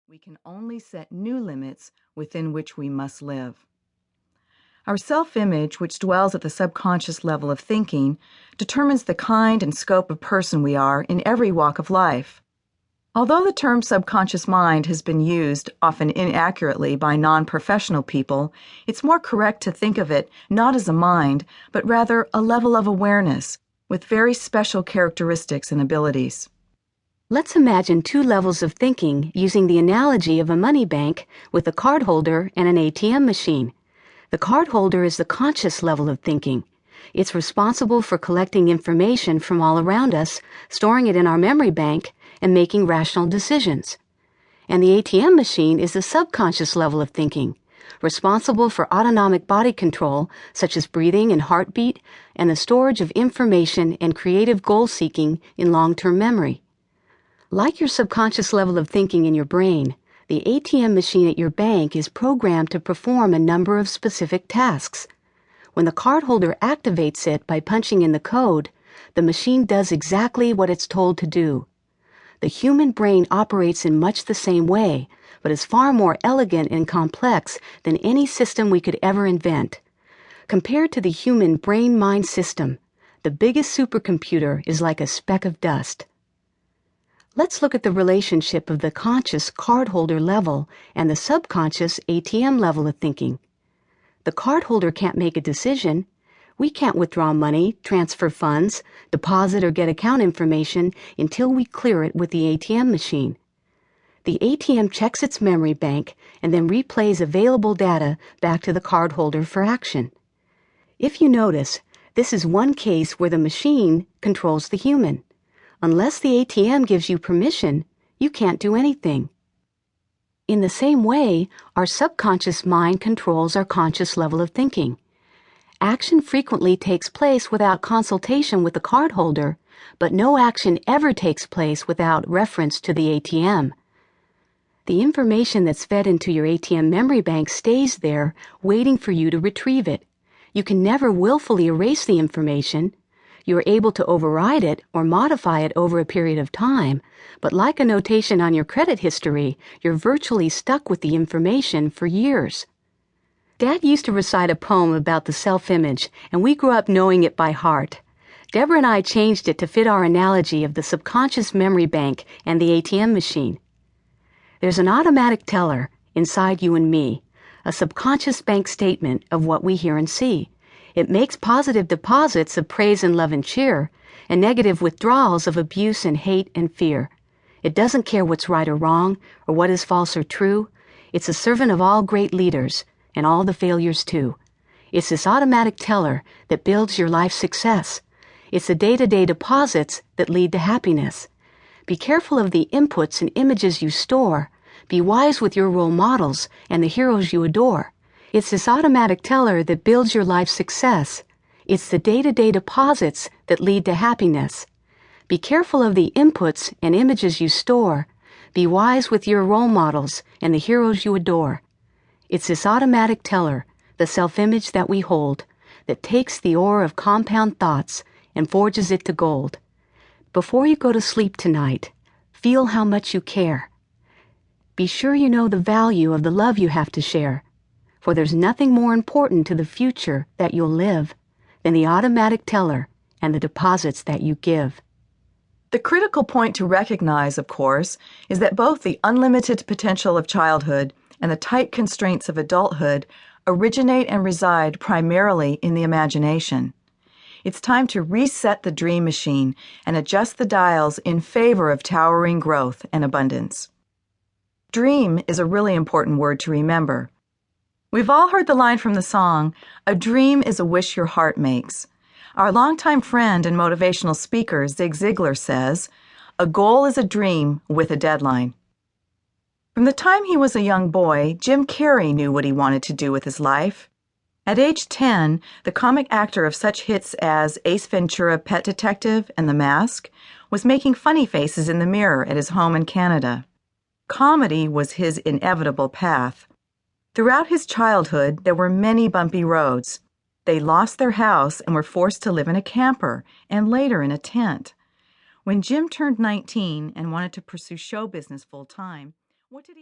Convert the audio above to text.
We can only set new limits within which we must live. Our self-image, which dwells at the subconscious level of thinking, determines the kind and scope of person we are in every walk of life. Although the term subconscious mind has been used, often inaccurately, by non-professional people, it's more correct to think of it not as a mind, but rather a level of awareness with very special characteristics and abilities. Let's imagine two levels of thinking using the analogy of a money bank with a card holder and an ATM machine. The card holder is the conscious level of thinking. It's responsible for collecting information from all around us, storing it in our memory bank, and making rational decisions. And the ATM machine is the subconscious level of thinking, responsible for autonomic body control, such as breathing and heartbeat, and the storage of information and creative goal-seeking in long-term memory. Like your subconscious level of thinking in your brain, the ATM machine at your bank is programmed to perform a number of specific tasks. When the cardholder activates it by punching in the code, the machine does exactly what it's told to do. The human brain operates in much the same way, but is far more elegant and complex than any system we could ever invent. Compared to the human brain-mind system, the biggest supercomputer is like a speck of dust. Let's look at the relationship of the conscious cardholder level and the subconscious ATM level of thinking. The cardholder can't make a decision. We can't withdraw money, transfer funds, deposit or get account information until we clear it with the ATM machine. The ATM checks its memory bank and then replays available data back to the cardholder for action. If you notice, this is one case where the machine controls the human. Unless the ATM gives you permission, you can't do anything. In the same way, our subconscious mind controls our conscious level of thinking. Action frequently takes place without consultation with the cardholder, but no action ever takes place without reference to the ATM. The information that's fed into your ATM memory bank stays there, waiting for you to retrieve it. You can never willfully erase the information. You are able to override it or modify it over a period of time, but like a notation on your credit history, you're virtually stuck with the information for years. Dad used to recite a poem about the self-image, and we grew up knowing it by heart. Deborah and I changed it to fit our analogy of the subconscious memory bank and the ATM machine. There's an automatic teller inside you and me, a subconscious bank statement of what we hear and see. It makes positive deposits of praise and love and cheer, and negative withdrawals of abuse and hate and fear. It doesn't care what's right or wrong, or what is false or true. It's a servant of all great leaders, and all the failures too. It's this automatic teller that builds your life success. It's the day-to-day deposits that lead to happiness. Be careful of the inputs and images you store. Be wise with your role models and the heroes you adore. It's this automatic teller that builds your life success. It's the day-to-day deposits that lead to happiness. Be careful of the inputs and images you store. Be wise with your role models and the heroes you adore. It's this automatic teller, the self-image that we hold, that takes the ore of compound thoughts and forges it to gold. Before you go to sleep tonight, feel how much you care. Be sure you know the value of the love you have to share. For there's nothing more important to the future that you'll live than the automatic teller and the deposits that you give. The critical point to recognize, of course, is that both the unlimited potential of childhood and the tight constraints of adulthood originate and reside primarily in the imagination. It's time to reset the dream machine and adjust the dials in favor of towering growth and abundance. Dream is a really important word to remember. We've all heard the line from the song, "A dream is a wish your heart makes." Our longtime friend and motivational speaker, Zig Ziglar, says, "A goal is a dream with a deadline." From the time he was a young boy, Jim Carrey knew what he wanted to do with his life. At age 10, the comic actor of such hits as Ace Ventura, Pet Detective, and The Mask was making funny faces in the mirror at his home in Canada. Comedy was his inevitable path. Throughout his childhood, there were many bumpy roads. They lost their house and were forced to live in a camper, and later in a tent. When Jim turned 19 and wanted to pursue show business full-time, what did he